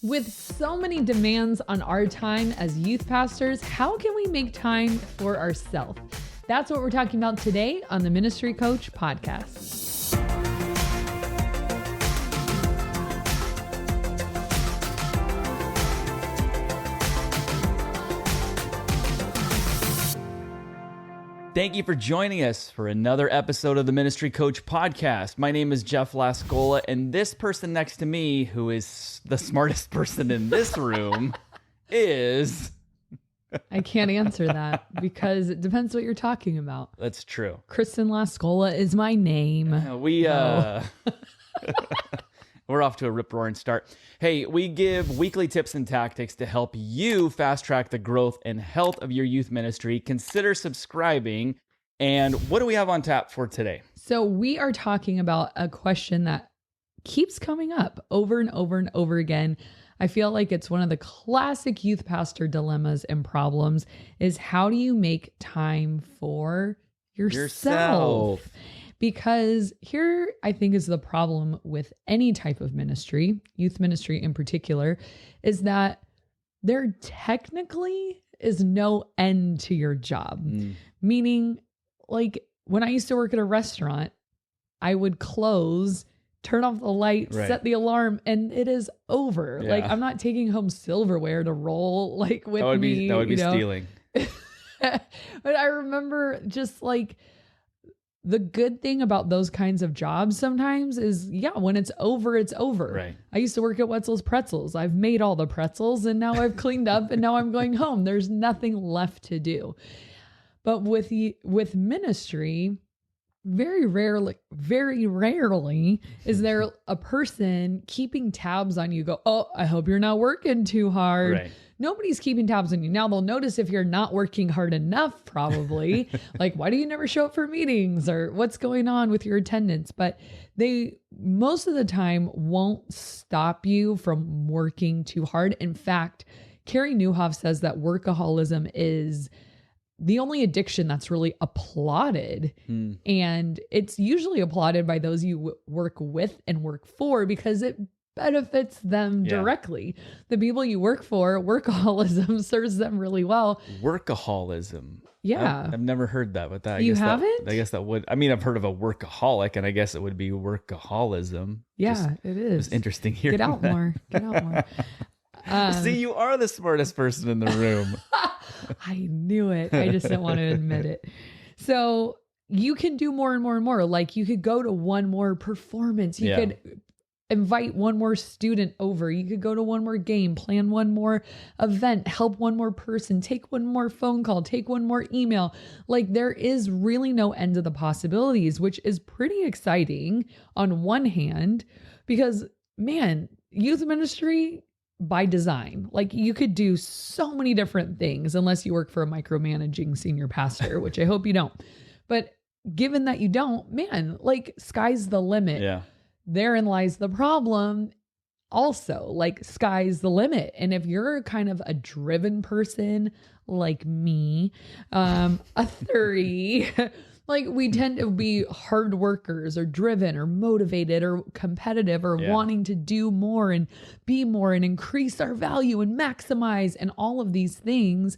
With so many demands on our time as youth pastors, how can we make time for ourselves? That's what we're talking about today on the Ministry Coach Podcast. Thank you for joining us for another episode of the Ministry Coach Podcast. My name is Jeff Lascola, and this person next to me, who is the smartest person in this room, is... I can't answer that because it depends what you're talking about. That's true. Kristen Lascola is my name. We're off to a rip-roaring start. Hey, we give weekly tips and tactics to help you fast-track the growth and health of your youth ministry. Consider subscribing. And what do we have on tap for today? So we are talking about a question that keeps coming up over and over and over again. I feel like it's one of the classic youth pastor dilemmas and problems is how do you make time for yourself? Because here, I think, is the problem with any type of ministry, youth ministry in particular, is that there technically is no end to your job. Meaning, like when I used to work at a restaurant, I would close, turn off the light, set the alarm, and it is over. Yeah. Like I'm not taking home silverware to roll like with me. That would be stealing. But I remember just like, the good thing about those kinds of jobs sometimes is, when it's over, it's over. Right. I used to work at Wetzel's Pretzels. I've made all the pretzels and now I've cleaned up and now I'm going home. There's nothing left to do. But with ministry, very rarely is there a person keeping tabs on you. Go, oh, I hope you're not working too hard. Right. Nobody's keeping tabs on you. Now they'll notice if you're not working hard enough, probably. Like, why do you never show up for meetings or what's going on with your attendance? But they most of the time won't stop you from working too hard. In fact, Carey Nieuwhof says that workaholism is the only addiction that's really applauded. And it's usually applauded by those you work with and work for because it benefits them directly. The people you work for, workaholism serves them really well. Workaholism. Yeah. I've never heard that, but that you haven't? I guess that would, I've heard of a workaholic and I guess it would be workaholism. Yeah, it is. It's interesting here. Get out more. See, you are the smartest person in the room. I knew it. I just didn't want to admit it. So you can do more and more and more. Like you could go to one more performance. You could invite one more student over. You could go to one more game, plan one more event, help one more person, take one more phone call, take one more email. Like there is really no end to the possibilities, which is pretty exciting on one hand, because man, youth ministry by design, like you could do so many different things unless you work for a micromanaging senior pastor, which I hope you don't. But given that you don't, man, like sky's the limit. Yeah. Therein lies the problem. Also, like sky's the limit. And if you're kind of a driven person like me, a 30, like we tend to be hard workers or driven or motivated or competitive or wanting to do more and be more and increase our value and maximize and all of these things.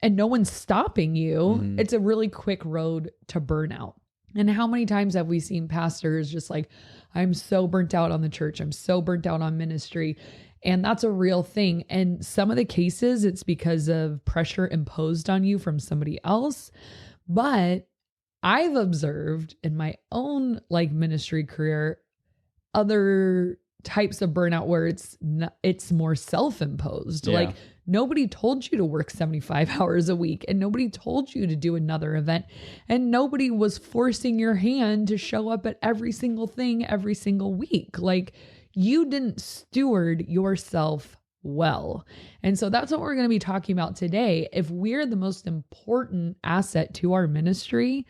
And no one's stopping you. It's a really quick road to burnout. And how many times have we seen pastors just like, I'm so burnt out on the church. I'm so burnt out on ministry. And that's a real thing. And some of the cases, it's because of pressure imposed on you from somebody else. But I've observed in my own like ministry career, other types of burnout where it's more self-imposed. Like nobody told you to work 75 hours a week and nobody told you to do another event and nobody was forcing your hand to show up at every single thing every single week. Like you didn't steward yourself well. And so that's what we're going to be talking about today. If we're the most important asset to our ministry,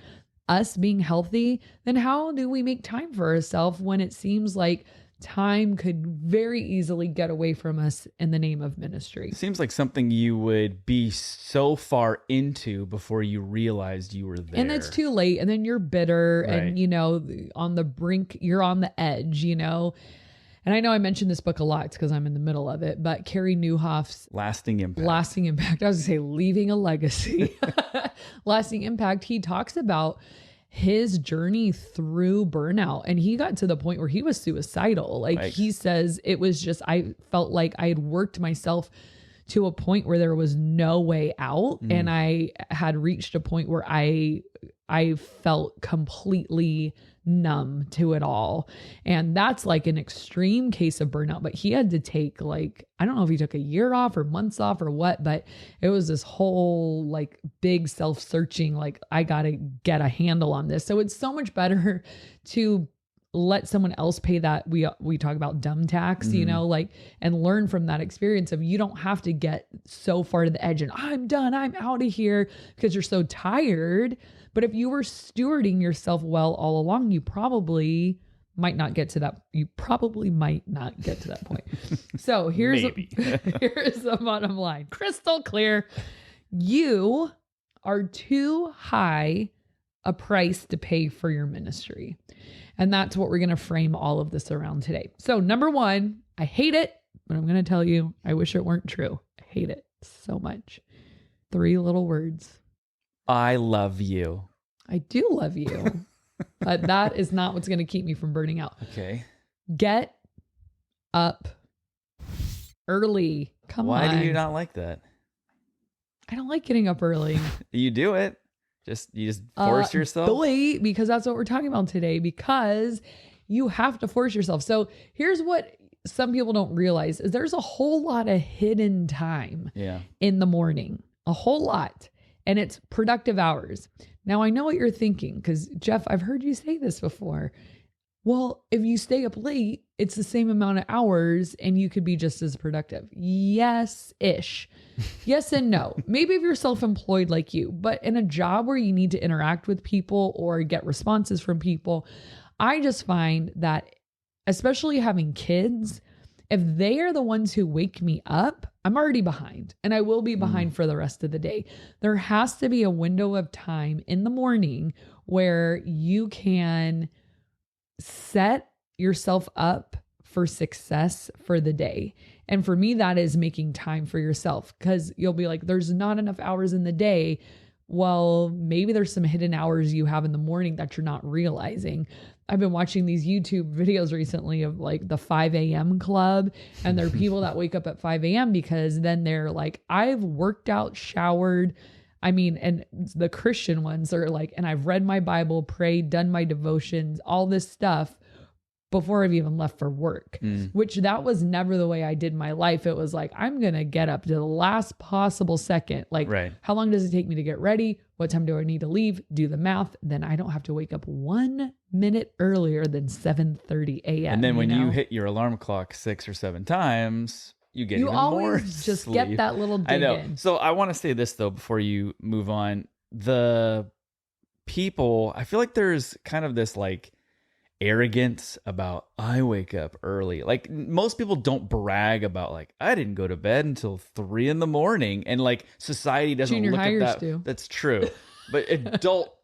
us being healthy, then how do we make time for ourselves when it seems like time could very easily get away from us in the name of ministry? It seems like something you would be so far into before you realized you were there. And it's too late. And then you're bitter and, on the brink, you're on the edge, And And I know I mentioned this book a lot because I'm in the middle of it, but Carey Nieuwhof's Lasting Impact. Lasting Impact. I was going to say leaving a legacy. Lasting Impact. He talks about his journey through burnout, and he got to the point where he was suicidal. Like he says, it was just, I felt like I had worked myself to a point where there was no way out. And I had reached a point where I felt completely numb to it all. And that's like an extreme case of burnout, but he had to take like, I don't know if he took a year off or months off or what, but it was this whole like big self-searching, like I got to get a handle on this. So it's so much better to let someone else pay that. We talk about dumb tax, you know, like, and learn from that experience of, you don't have to get so far to the edge and I'm done, I'm out of here, because you're so tired. But if you were stewarding yourself well all along, you probably might not get to that. You probably might not get to that point. So here's the bottom line. Crystal clear. You are too high a price to pay for your ministry. And that's what we're going to frame all of this around today. So number one, I hate it, but I'm going to tell you, I wish it weren't true. I hate it so much. 3 little words. I love you. I do love you, but that is not what's going to keep me from burning out. Okay. Get up early. Come on. Why do you not like that? I don't like getting up early. You do it. You just force yourself? Bully, because that's what we're talking about today, because you have to force yourself. So here's what some people don't realize is there's a whole lot of hidden time in the morning, a whole lot. And it's productive hours. Now, I know what you're thinking, because Jeff, I've heard you say this before. Well, if you stay up late, it's the same amount of hours and you could be just as productive. Yes-ish. Yes and no. Maybe if you're self-employed like you, but in a job where you need to interact with people or get responses from people, I just find that, especially having kids, if they are the ones who wake me up, I'm already behind, and I will be behind for the rest of the day. There has to be a window of time in the morning where you can set yourself up for success for the day. And for me, that is making time for yourself, because you'll be like, there's not enough hours in the day. Well, maybe there's some hidden hours you have in the morning that you're not realizing. I've been watching these YouTube videos recently of like the 5 a.m. club, and there are people that wake up at 5 a.m. because then they're like, I've worked out, showered. I mean, and the Christian ones are like, and I've read my Bible, prayed, done my devotions, all this stuff before I've even left for work, which that was never the way I did my life. It was like, I'm going to get up to the last possible second. Like, how long does it take me to get ready? What time do I need to leave? Do the math. Then I don't have to wake up 1 minute earlier than 7:30 a.m. And then when you hit your alarm clock 6 or 7 times, you get even more just sleep. Get that little dig I know. in. So I want to say this though, before you move on. The people, I feel like there's kind of this like arrogance about, I wake up early. Like most people don't brag about like, I didn't go to bed until 3 a.m. and like society doesn't Junior look at that. do. That's true. But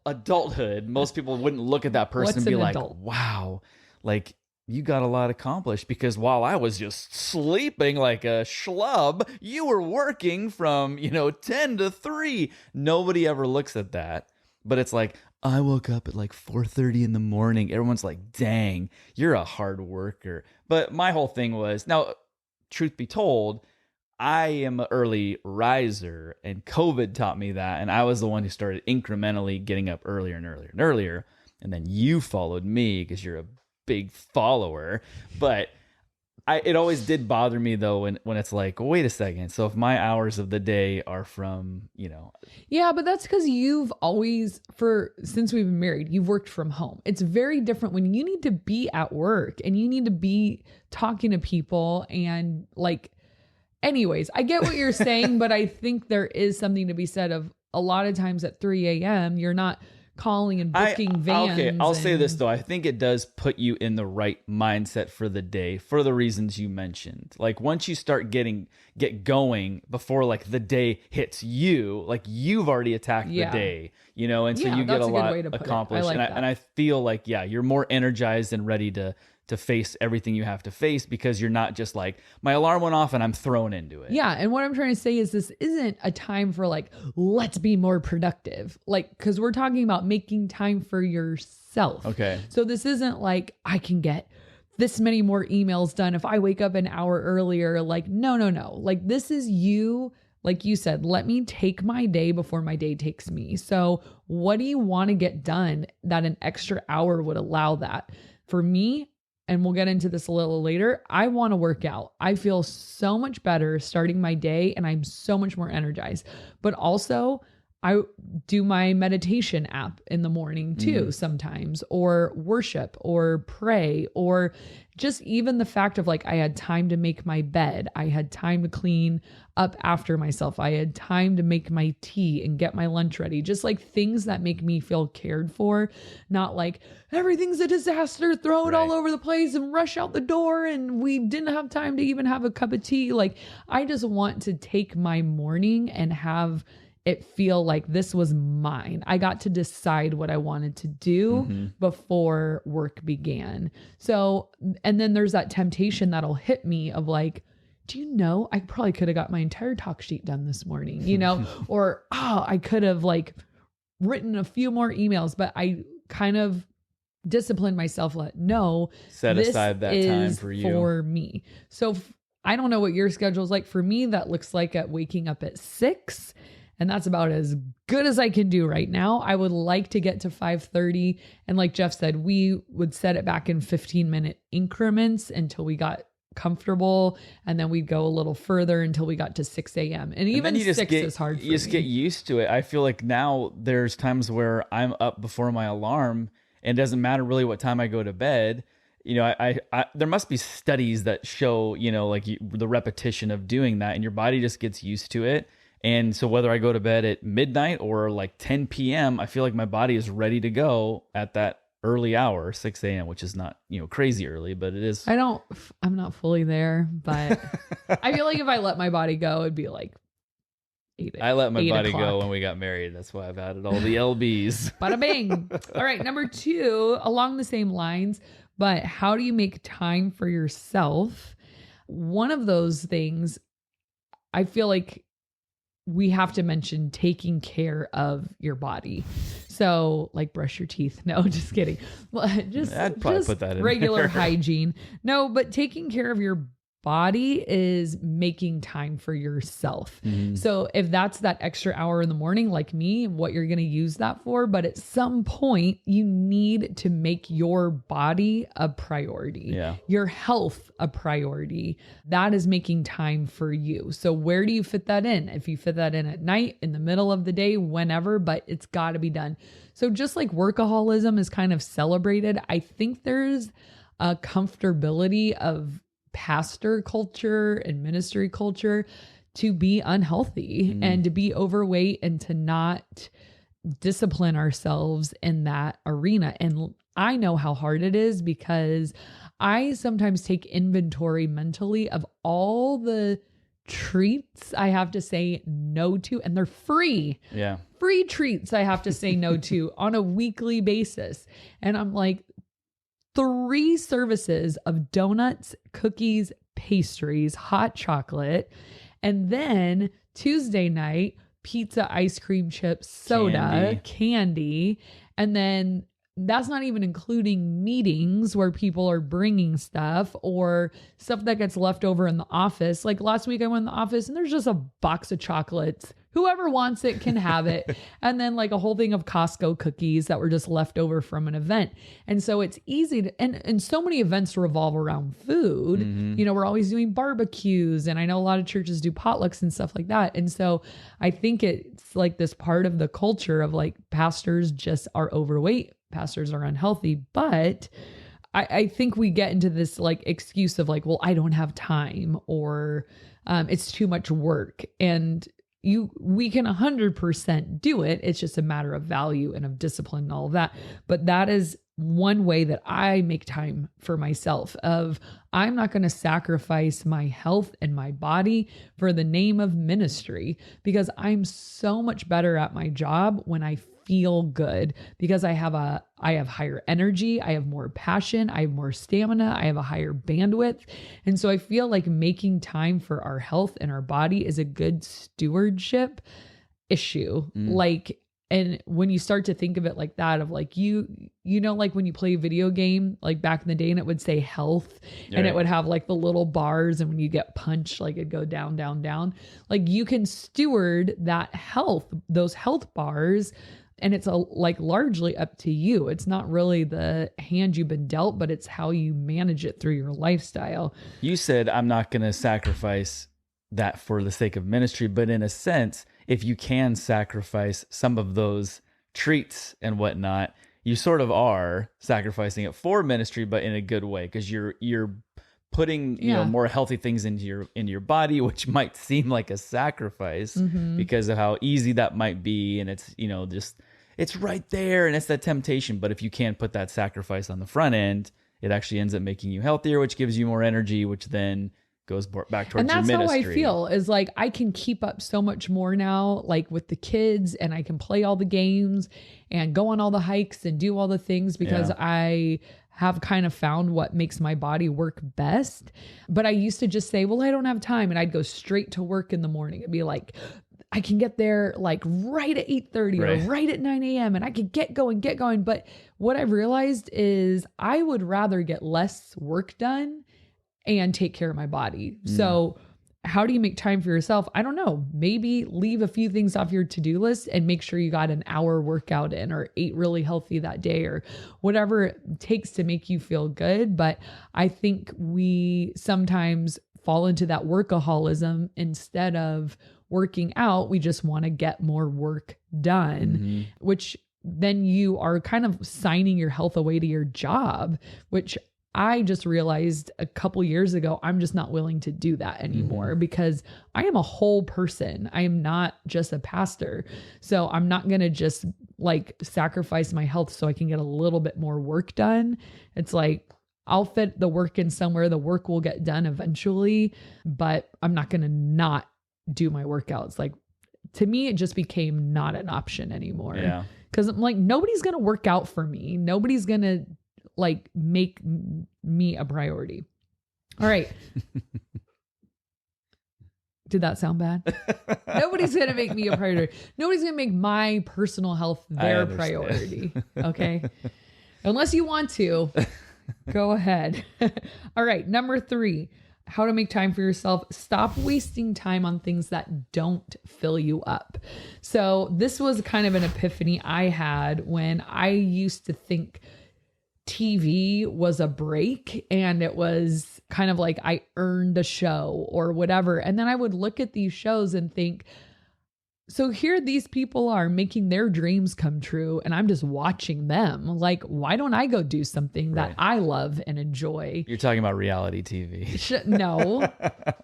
adulthood, most people wouldn't look at that person What's and be an like, adult? wow, like you got a lot accomplished, because while I was just sleeping like a schlub, you were working from, 10 to 3. Nobody ever looks at that. But it's like, I woke up at like 4:30 in the morning. Everyone's like, dang, you're a hard worker. But my whole thing was, now, truth be told, I am an early riser, and COVID taught me that. And I was the one who started incrementally getting up earlier and earlier and earlier. And then you followed me because you're a big follower. But it always did bother me though when it's like, wait a second. So if my hours of the day are from, Yeah, but that's because you've always, since we've been married, you've worked from home. It's very different when you need to be at work and you need to be talking to people and like, anyways, I get what you're saying, but I think there is something to be said of a lot of times at 3 a.m. you're not calling and booking vans. Okay, I'll say this though. I think it does put you in the right mindset for the day for the reasons you mentioned. Like once you start get going before like the day hits you, like you've already attacked the day, and so you get a lot accomplished. And I feel like, you're more energized and ready to to face everything you have to face, because you're not just like, my alarm went off and I'm thrown into it. Yeah. And what I'm trying to say is this isn't a time for like, let's be more productive. Like, because we're talking about making time for yourself. Okay. So this isn't like, I can get this many more emails done if I wake up an hour earlier. Like, no. Like, this is you. Like you said, let me take my day before my day takes me. So what do you want to get done that an extra hour would allow that? For me, and we'll get into this a little later, I want to work out. I feel so much better starting my day and I'm so much more energized. But also, I do my meditation app in the morning too, sometimes, or worship or pray, or just even the fact of like, I had time to make my bed. I had time to clean up after myself. I had time to make my tea and get my lunch ready. Just like things that make me feel cared for, not like everything's a disaster, throw it all over the place and rush out the door. And we didn't have time to even have a cup of tea. Like, I just want to take my morning and have it feel like this was mine. I got to decide what I wanted to do before work began. So, and then there's that temptation that'll hit me of like, do you know, I probably could have got my entire talk sheet done this morning, you know, or, I could have like written a few more emails, but I kind of disciplined myself. Set aside that time for you. For me. So I don't know what your schedule is like. For me, that looks like at waking up at 6. And that's about as good as I can do right now. I would like to get to 5:30. And like Jeff said, we would set it back in 15-minute increments until we got comfortable. And then we'd go a little further until we got to 6 a.m. And even 6 is hard for me. You just get used to it. I feel like now there's times where I'm up before my alarm and it doesn't matter really what time I go to bed. You know, I there must be studies that show, you know, like the repetition of doing that and your body just gets used to it. And so whether I go to bed at midnight or like 10 p.m., I feel like my body is ready to go at that early hour, 6 a.m., which is not, you know, crazy early, but it is. I'm not fully there, but I feel like if I let my body go, it'd be like 8. I let my body o'clock. go when we got married. That's why I've added all the LBs. Bada bing. All right. Number 2, along the same lines, but how do you make time for yourself? One of those things, I feel like we have to mention taking care of your body. So like brush your teeth. No, just kidding. Well, I'd probably put that in regular there. hygiene. No, but taking care of your body is making time for yourself. So if that's that extra hour in the morning, like me, what you're going to use that for, but at some point you need to make your body a priority, your health a priority. That is making time for you. So where do you fit that in? If you fit that in at night, in the middle of the day, whenever, but it's got to be done. So just like workaholism is kind of celebrated, I think there's a comfortability of pastor culture and ministry culture to be unhealthy and to be overweight and to not discipline ourselves in that arena. And I know how hard it is because I sometimes take inventory mentally of all the treats I have to say no to, and they're free. Yeah. Free treats I have to say no to on a weekly basis. And I'm like, 3 services of donuts, cookies, pastries, hot chocolate, and then Tuesday night, pizza, ice cream, chips, soda, candy. And then that's not even including meetings where people are bringing stuff or stuff that gets left over in the office. Like last week I went in the office and there's just a box of chocolates. Whoever wants it can have it. And then like a whole thing of Costco cookies that were just left over from an event. And so it's easy to, and so many events revolve around food. You know, we're always doing barbecues, and I know a lot of churches do potlucks and stuff like that. And so I think it's like this part of the culture of like pastors just are overweight, pastors are unhealthy, but I think we get into this like excuse of like, well, I don't have time, or it's too much work. And we can 100% do it. It's just a matter of value and of discipline and all of that. But that is one way that I make time for myself of I'm not going to sacrifice my health and my body for the name of ministry, because I'm so much better at my job when I feel good because I have higher energy, I have more passion, I have more stamina, I have a higher bandwidth. And so I feel like making time for our health and our body is a good stewardship issue. Like, and when you start to think of it like that, of like, you know, like when you play a video game, like back in the day, and it would say health, and it would have like the little bars, and when you get punched, like it'd go down, down, down. Like you can steward that health, those health bars, and it's like largely up to you. It's not really the hand you've been dealt, but it's how you manage it through your lifestyle. You said, I'm not going to sacrifice that for the sake of ministry, but in a sense, if you can sacrifice some of those treats and whatnot, you sort of are sacrificing it for ministry, but in a good way, because you're putting you know, more healthy things into your body, which might seem like a sacrifice because of how easy that might be, and it's, you know, just it's right there, and it's that temptation. But if you can't put that sacrifice on the front end, it actually ends up making you healthier, which gives you more energy, which then goes back towards your ministry. And that's how I feel, is like I can keep up so much more now, like with the kids, and I can play all the games and go on all the hikes and do all the things because I have kind of found what makes my body work best. But I used to just say, well, I don't have time. And I'd go straight to work in the morning. It'd be like, I can get there like right at 8:30 or right at 9 a.m. and I could get going. But what I've realized is I would rather get less work done and take care of my body. So how do you make time for yourself? I don't know. Maybe leave a few things off your to-do list and make sure you got an hour workout in, or ate really healthy that day, or whatever it takes to make you feel good. But I think we sometimes fall into that workaholism. Instead of working out, we just want to get more work done, which then you are kind of signing your health away to your job, which I just realized a couple years ago, I'm just not willing to do that anymore because I am a whole person. I am not just a pastor. So I'm not going to just like sacrifice my health so I can get a little bit more work done. It's like, I'll fit the work in somewhere. The work will get done eventually, but I'm not going to not do my workouts. Like, to me, it just became not an option anymore. Yeah. Cause I'm like, nobody's going to work out for me. Nobody's going to like make me a priority. All right. Did that sound bad? Nobody's going to make me a priority. Nobody's going to make my personal health their priority. Okay. Unless you want to, go ahead. All right. Number 3, how to make time for yourself. Stop wasting time on things that don't fill you up. So this was kind of an epiphany I had when I used to think TV was a break and it was kind of like I earned a show or whatever. And then I would look at these shows and think, so here these people are making their dreams come true and I'm just watching them. Like, why don't I go do something that I love and enjoy? You're talking about reality TV. No,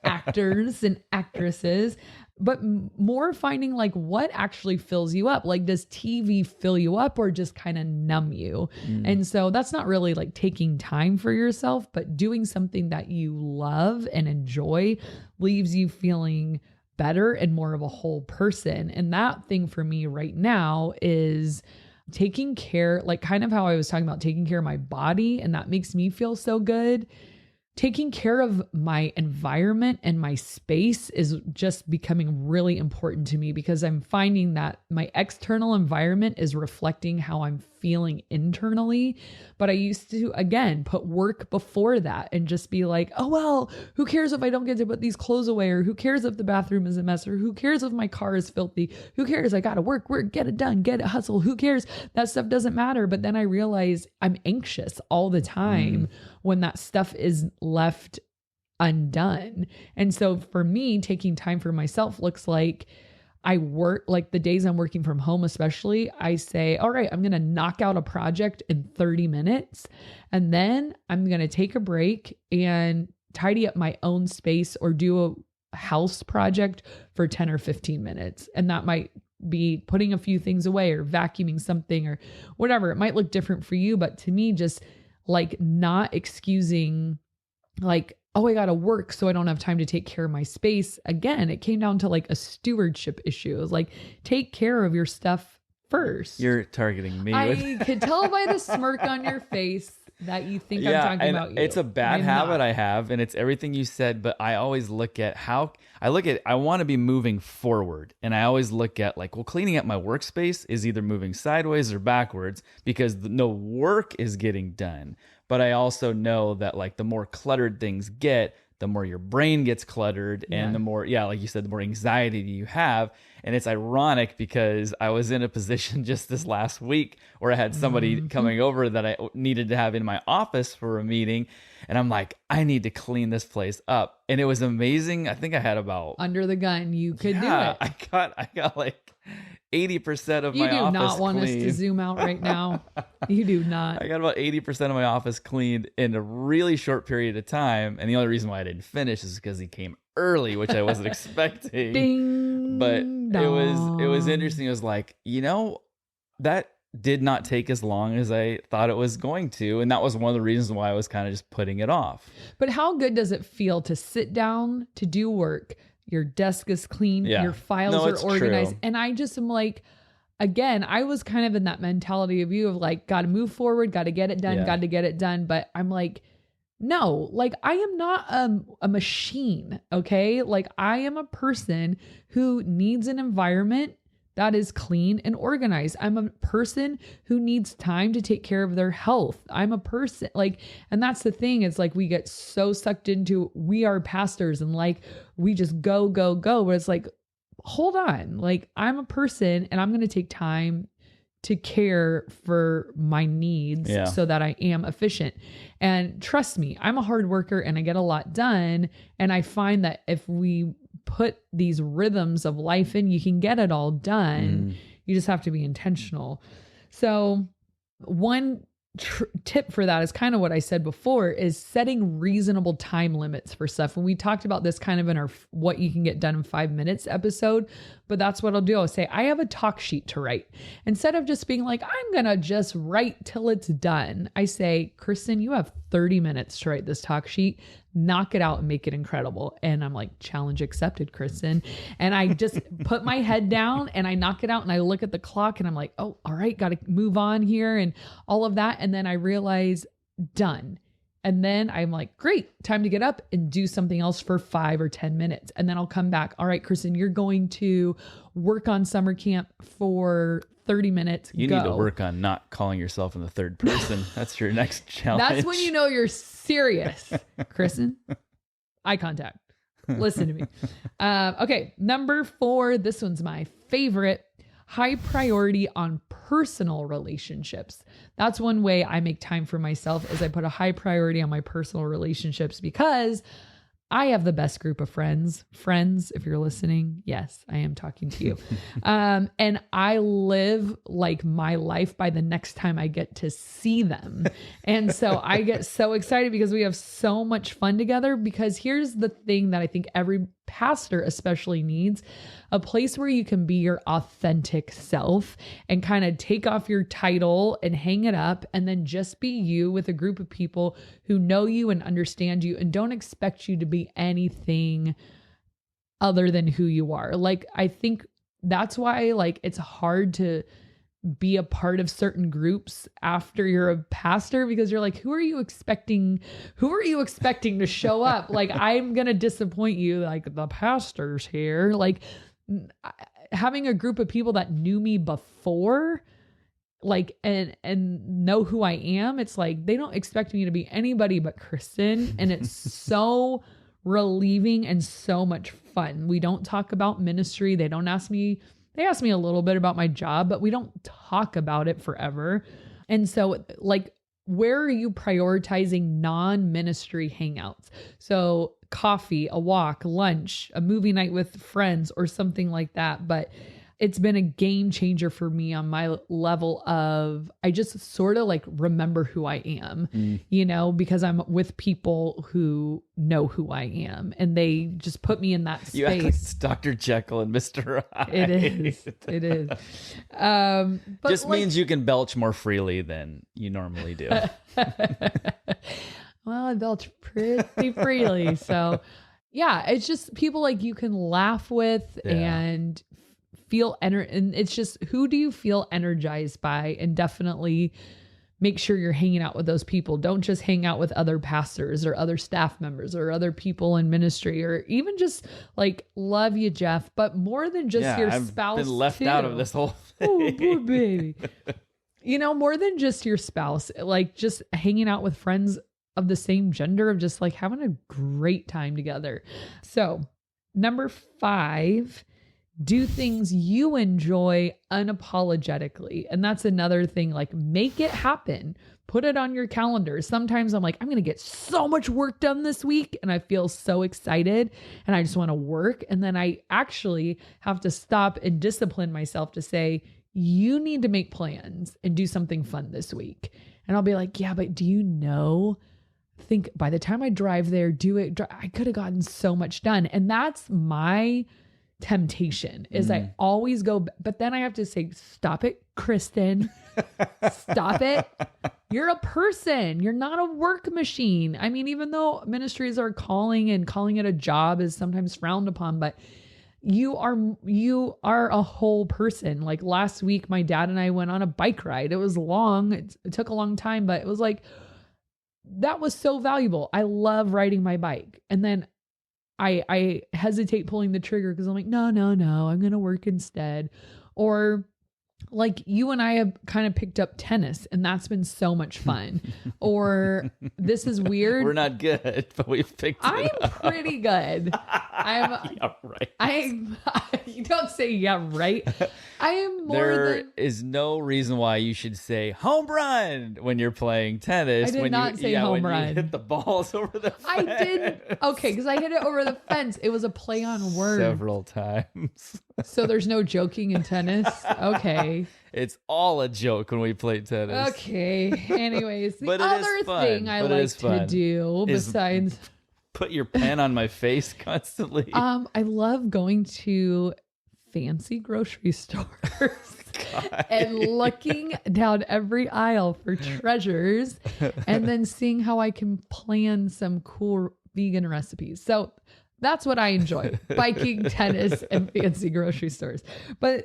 actors and actresses, but more finding like what actually fills you up. Like, does TV fill you up or just kind of numb you? And so that's not really like taking time for yourself, but doing something that you love and enjoy leaves you feeling better and more of a whole person. And that thing for me right now is taking care, like kind of how I was talking about taking care of my body. And that makes me feel so good. Taking care of my environment and my space is just becoming really important to me because I'm finding that my external environment is reflecting how I'm feeling internally. But I used to, again, put work before that and just be like, oh, well, who cares if I don't get to put these clothes away, or who cares if the bathroom is a mess, or who cares if my car is filthy? Who cares? I got to work, get it done, get it, hustle. Who cares? That stuff doesn't matter. But then I realized I'm anxious all the time when that stuff is left undone. And so for me, taking time for myself looks like I work, like the days I'm working from home, especially, I say, all right, I'm going to knock out a project in 30 minutes. And then I'm going to take a break and tidy up my own space or do a house project for 10 or 15 minutes. And that might be putting a few things away or vacuuming something or whatever. It might look different for you, but to me, just like not excusing like, oh, I got to work so I don't have time to take care of my space. Again, it came down to like a stewardship issue. It was like, take care of your stuff first. You're targeting me. I could tell by the smirk on your face that you think I'm talking about you. It's a bad habit I have, and it's everything you said, but I always look at I want to be moving forward, and I always look at like, well, cleaning up my workspace is either moving sideways or backwards because no work is getting done. But I also know that like the more cluttered things get, the more your brain gets cluttered, and the more, like you said, the more anxiety you have. And it's ironic because I was in a position just this last week where I had somebody coming over that I needed to have in my office for a meeting. And I'm like, I need to clean this place up. And it was amazing. I think I had about... Under the gun, you could do it. I got like 80% of my office cleaned. You do not want us to zoom out right now. You do not. I got about 80% of my office cleaned in a really short period of time. And the only reason why I didn't finish is because he came early, which I wasn't expecting. Ding, but dong. it was interesting. It was like, that did not take as long as I thought it was going to. And that was one of the reasons why I was kind of just putting it off. But how good does it feel to sit down to do work? Your desk is clean. Yeah. Your files are organized. True. And I just am like, again, I was kind of in that mentality of you of like, got to move forward, got to get it done, got to get it done. But I'm like, no, like I am not a machine. Okay. Like I am a person who needs an environment that is clean and organized. I'm a person who needs time to take care of their health. I'm a person and that's the thing. It's like we get so sucked into, we are pastors and like, we just go. But it's like, hold on. Like I'm a person and I'm going to take time to care for my needs so that I am efficient. And trust me, I'm a hard worker and I get a lot done. And I find that if we put these rhythms of life in, you can get it all done. You just have to be intentional. So one tip for that is kind of what I said before, is setting reasonable time limits for stuff. And we talked about this kind of in our what you can get done in 5 minutes episode, but that's what I'll do. I'll say, I have a talk sheet to write. Instead of just being like, I'm going to just write till it's done. I say, Kristen, you have 30 minutes to write this talk sheet. Knock it out and make it incredible. And I'm like, challenge accepted, Kristen. And I just put my head down and I knock it out and I look at the clock and I'm like, oh, all right, got to move on here and all of that. And then I realize done. And then I'm like, great, time to get up and do something else for 5 or 10 minutes. And then I'll come back. All right, Kristen, you're going to work on summer camp for 30 minutes. You need to work on not calling yourself in the third person. That's your next challenge. That's when you know you're serious. Kristen, eye contact. Listen to me. Okay, number 4. This one's my favorite. High priority on personal relationships. That's one way I make time for myself, is I put a high priority on my personal relationships, because I have the best group of friends. Friends, if you're listening, yes, I am talking to you. And I live like my life by the next time I get to see them. And so I get so excited because we have so much fun together. Because here's the thing that I think every pastor especially needs: a place where you can be your authentic self and kind of take off your title and hang it up, and then just be you with a group of people who know you and understand you and don't expect you to be anything other than who you are. Like, I think that's why it's hard to be a part of certain groups after you're a pastor, because you're like, who are you expecting to show up? Like, I'm going to disappoint you. Like, the pastor's here. Like, having a group of people that knew me before, and know who I am, it's like, they don't expect me to be anybody but Kristen. And it's so relieving and so much fun. We don't talk about ministry. They ask me a little bit about my job, but we don't talk about it forever. And so where are you prioritizing non-ministry hangouts? So coffee, a walk, lunch, a movie night with friends, or something like that. But it's been a game changer for me on my level of, I just sort of remember who I am, because I'm with people who know who I am, and they just put me in that space. You act like it's Dr. Jekyll and Mr. Hyde. It is. But just means you can belch more freely than you normally do. Well, I belch pretty freely. So yeah, it's just people you can laugh with and feel and it's just, who do you feel energized by? And definitely make sure you're hanging out with those people. Don't just hang out with other pastors or other staff members or other people in ministry, or even just like, love you, Jeff, but more than just your spouse. I've been left out of this whole thing. Oh, poor baby. More than just your spouse, like just hanging out with friends of the same gender, of just like having a great time together. So number 5, do things you enjoy unapologetically. And that's another thing, like make it happen. Put it on your calendar. Sometimes I'm like, I'm going to get so much work done this week, and I feel so excited and I just want to work. And then I actually have to stop and discipline myself to say, you need to make plans and do something fun this week. And I'll be like, yeah, but do you know, think by the time I drive there, I could have gotten so much done. And that's my temptation, is I always go, but then I have to say, stop it, Kristen, stop it. You're a person. You're not a work machine. I mean, even though ministries are calling it a job is sometimes frowned upon, but you are a whole person. Like last week, my dad and I went on a bike ride. It was long. It took a long time, but it was like, that was so valuable. I love riding my bike. And then I hesitate pulling the trigger because I'm like, no, I'm going to work instead. Or like you and I have kind of picked up tennis, and that's been so much fun. Or this is weird. We're not good, but we've picked it up. I'm pretty good. Yeah, right. You don't say yeah, right. I am more There is no reason why you should say home run when you're playing tennis. I did not say home run. You hit the balls over the fence. I did. Okay, because I hit it over the fence. It was a play on words. Several times. So there's no joking in tennis? Okay. It's all a joke when we play tennis. Okay. Anyways, the But it other is fun. thing I But it like is to fun. do besides Put your pen on my face constantly. I love going to fancy grocery stores and looking down every aisle for treasures, and then seeing how I can plan some cool vegan recipes. So that's what I enjoy: biking, tennis, and fancy grocery stores. But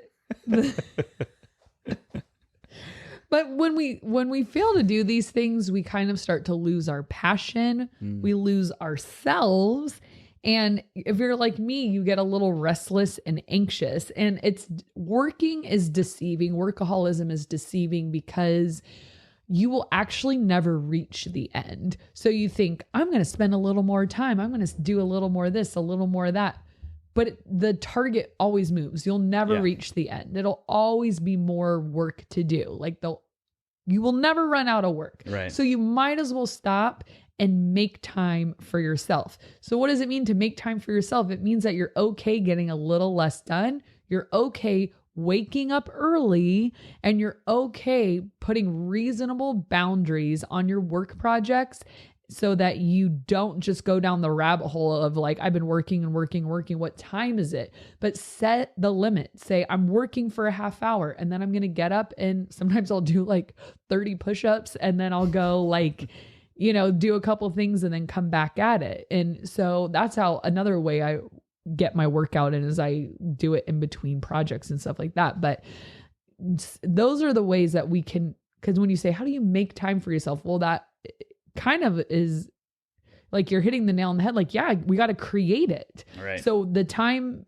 when we fail to do these things, we kind of start to lose our passion. We lose ourselves. And if you're like me, you get a little restless and anxious, and working is deceiving. Workaholism is deceiving because you will actually never reach the end. So you think, I'm going to spend a little more time. I'm going to do a little more of this, a little more of that. But the target always moves. You'll never reach the end. It'll always be more work to do. Like you will never run out of work. Right. So you might as well stop and make time for yourself. So what does it mean to make time for yourself? It means that you're okay getting a little less done. You're okay waking up early, and you're okay putting reasonable boundaries on your work projects so that you don't just go down the rabbit hole of like, I've been working and working. What time is it? But set the limit. Say, I'm working for a half hour, and then I'm going to get up, and sometimes I'll do like 30 push-ups, and then I'll go like, do a couple things and then come back at it. And so that's how another way I get my workout in is I do it in between projects and stuff like that. But those are the ways that we can, because when you say, how do you make time for yourself? Well, that kind of is like you're hitting the nail on the head. Like, yeah, we got to create it. Right. So the time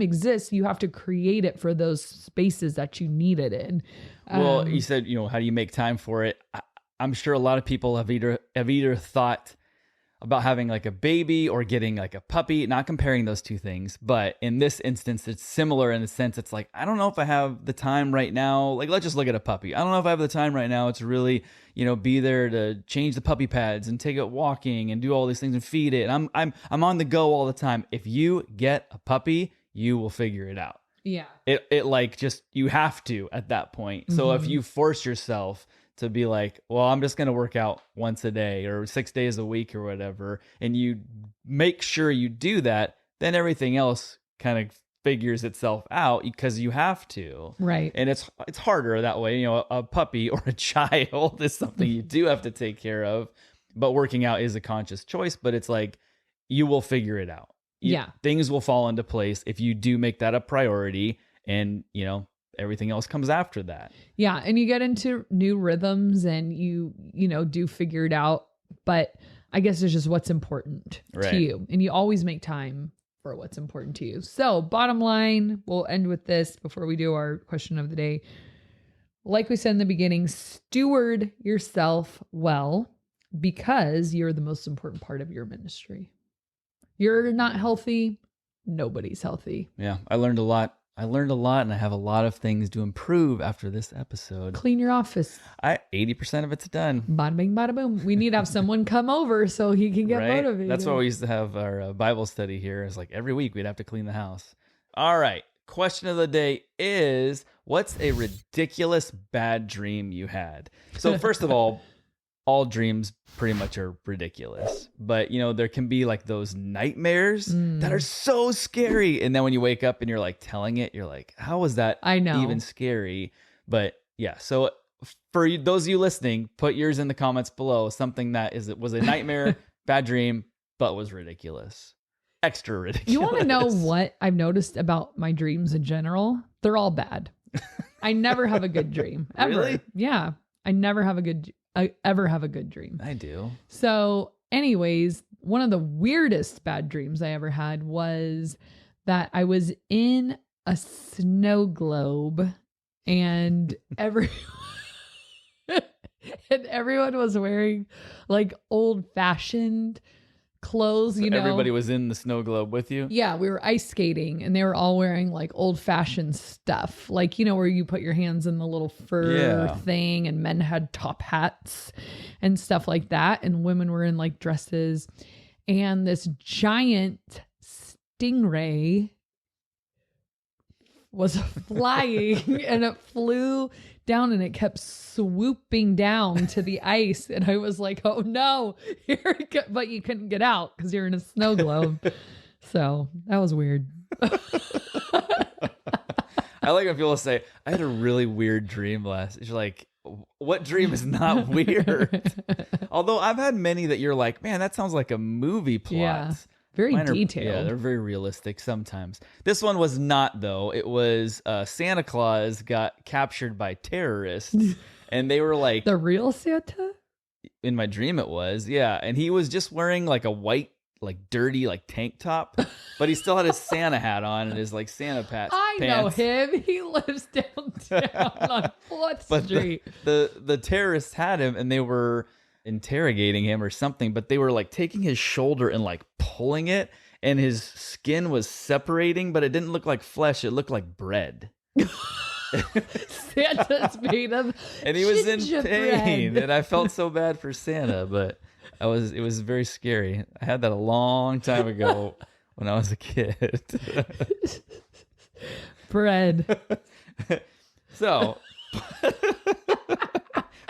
exists. You have to create it for those spaces that you need it in. Well, you said, how do you make time for it? I'm sure a lot of people have either thought about having like a baby or getting like a puppy, not comparing those two things. But in this instance, it's similar in the sense it's like, I don't know if I have the time right now. Like, let's just look at a puppy. I don't know if I have the time right now to really, be there to change the puppy pads and take it walking and do all these things and feed it. And I'm on the go all the time. If you get a puppy, you will figure it out. Yeah. It like just, you have to at that point. So if you force yourself to be like, well, I'm just going to work out once a day or 6 days a week or whatever, and you make sure you do that, then everything else kind of figures itself out because you have to. Right. And it's harder that way. A puppy or a child is something you do have to take care of, but working out is a conscious choice, but it's like, you will figure it out. Things will fall into place if you do make that a priority. and everything else comes after that. Yeah. And you get into new rhythms and you do figure it out. But I guess it's just what's important to you. And you always make time for what's important to you. So bottom line, we'll end with this before we do our question of the day. Like we said in the beginning, steward yourself well, because you're the most important part of your ministry. You're not healthy, nobody's healthy. Yeah, I learned a lot. And I have a lot of things to improve after this episode. Clean your office. 80% of it's done. Bada bing, bada boom. We need to have someone come over so he can get motivated. That's why we used to have our Bible study here. It's like every week we'd have to clean the house. All right. Question of the day is, what's a ridiculous bad dream you had? So first of all dreams pretty much are ridiculous, but there can be like those nightmares that are so scary. And then when you wake up and you're like telling it, you're like, how was that even scary? But yeah. So for those of you listening, put yours in the comments below. Something that was a nightmare, bad dream, but was ridiculous. Extra ridiculous. You want to know what I've noticed about my dreams in general? They're all bad. I never have a good dream. Ever. Really? Yeah. I never have ever have a good dream. I do. So anyways, one of the weirdest bad dreams I ever had was that I was in a snow globe and everyone was wearing like old-fashioned clothes, so everybody was in the snow globe with you? Yeah, we were ice skating and they were all wearing like old-fashioned stuff. Like, where you put your hands in the little fur thing, and men had top hats and stuff like that. And women were in like dresses. And this giant stingray was flying and it flew down and it kept swooping down to the ice. And I was like, oh no, but you couldn't get out because you're in a snow globe. So that was weird. I like when people say, I had a really weird dream last. It's like, what dream is not weird? Although I've had many that you're like, man, that sounds like a movie plot. Yeah. Very detailed. Yeah, they're very realistic sometimes. This one was not, though. It was Santa Claus got captured by terrorists, and they were like... The real Santa? In my dream it was, yeah. And he was just wearing like a white, like dirty, like tank top, but he still had his Santa hat on and his like Santa pants. I know him. He lives downtown on 4th Street. The terrorists had him, and they were interrogating him or something, but they were like taking his shoulder and like pulling it, and his skin was separating, but it didn't look like flesh, it looked like bread. Santa's made of and he was in pain, bread. and I felt so bad for Santa, but it was very scary. I had that a long time ago when I was a kid. Bread. So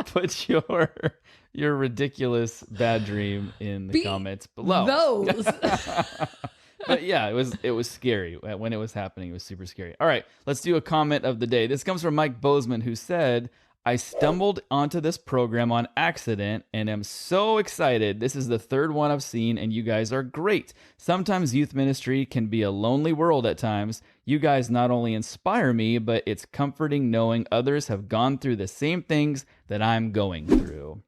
put your ridiculous bad dream in the comments below. Those. But yeah, it was scary. When it was happening, it was super scary. All right, let's do a comment of the day. This comes from Mike Bozeman, who said, I stumbled onto this program on accident and am so excited. This is the third one I've seen, and you guys are great. Sometimes youth ministry can be a lonely world at times. You guys not only inspire me, but it's comforting knowing others have gone through the same things that I'm going through.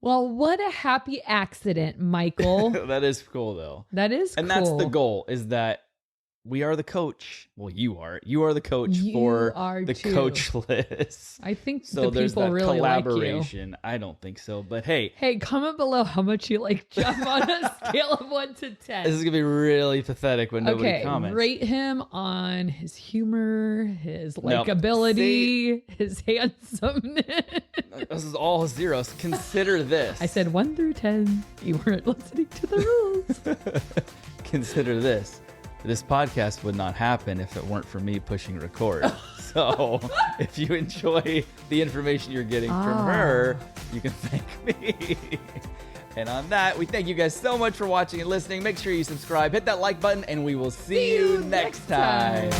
Well, what a happy accident, Michael. That is cool, though. That is cool. And that's the goal, is that we are the coach. Well, you are the coach for the coachless. I think so. The people really like you. Collaboration. I don't think so, but hey, comment below how much you like Jeff on a scale of 1 to 10. This is gonna be really pathetic when nobody comments. Rate him on his humor, his likability, his handsomeness. This is all zeros. Consider this. I said 1 through 10. You weren't listening to the rules. Consider this. This podcast would not happen if it weren't for me pushing record. So if you enjoy the information you're getting from her, you can thank me. And on that, we thank you guys so much for watching and listening. Make sure you subscribe, hit that like button, and we will see you next time.